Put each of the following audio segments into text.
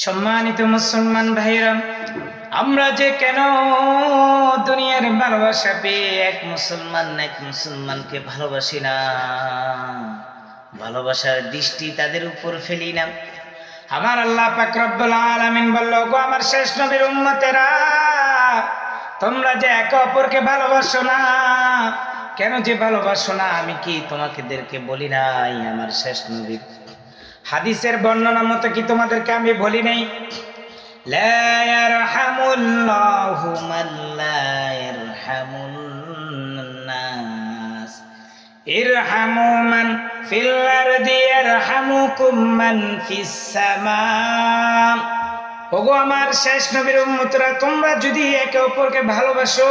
সম্মানিত মুসলমান ভাইরা, আমরা যে কেন দুনিয়ার ভালোবাসা পেয়ে এক মুসলমানকে ভালোবাসি না, ভালোবাসার দৃষ্টি তাদের উপর ফেলি না। আমার আল্লাহ পাক রব্বুল আলামিন বলল, গো আমার শেষ নবীর উম্মতেরা, তোমরা যে একে অপরকে ভালোবাসো না, কেন যে ভালোবাসো না আমি কি তোমাদেরকে বলি নাই? আমার শেষ নবীর হাদিসের বর্ণনা মতো কি তোমাদেরকে আমি বলি নাই? লা ইয়ারহামুল্লাহু মান লা ইয়ারহামুন নাস, ইরহামু মান ফিল আরদি ইয়ারহামুকুম মান ফিস সামা। ওগো আমার শেষ নবীর উম্মতরা, তোমরা যদি একে অপরকে ভালোবাসো,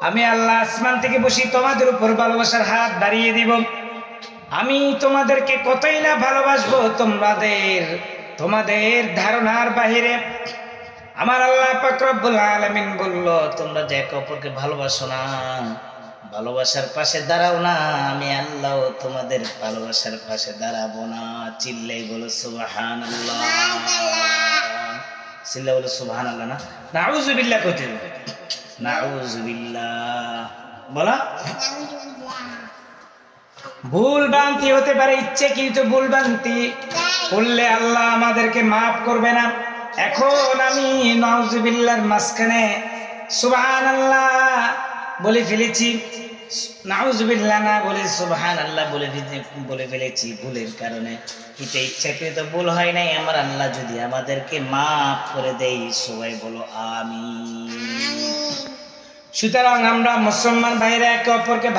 আমি আল্লাহ আসমান থেকে বসি তোমাদের উপর ভালোবাসার হাত বাড়িয়ে দিব। আমি তোমাদেরকে কতই না ভালোবাসবো তোমাদের ধারণার বাহিরে। আমার আল্লাহ পাক রব্বুল আলামিন বলল, তোমরা যে একে অপরকে ভালোবাসো না, ভালোবাসার পাশে দাঁড়াও না, আমি আল্লাহ তোমাদের ভালোবাসার পাশে দাঁড়াবো না। চিল্লাই বলো সুবহানাল্লাহ, চিল্লাই বলো সুবহানাল্লাহ। না নাউযুবিল্লাহ কইতে হবে, নাউযুবিল্লাহ বলা। ভুল ভ্রান্তি হতে পারে, ইচ্ছে কিন্তু ভুল ভ্রান্তি করলে আল্লাহ আমাদেরকে মাফ করবে না। এখন আমি নাউযুবিল্লাহর মাঝখানে সুবহানাল্লাহ বলে ফেলেছি, নাউযুবিল্লাহ না বলে সুবহানাল্লাহ বলে ফেলেছি ভুলের কারণে। এটা ইচ্ছাকৃত ভুল হয় নাই। আমার আল্লাহ যদি আমাদেরকে মাফ করে দেয়, সবাই বলো আমিন। সুতরাং আমরা মুসলমান ভাইরা একে অপরকে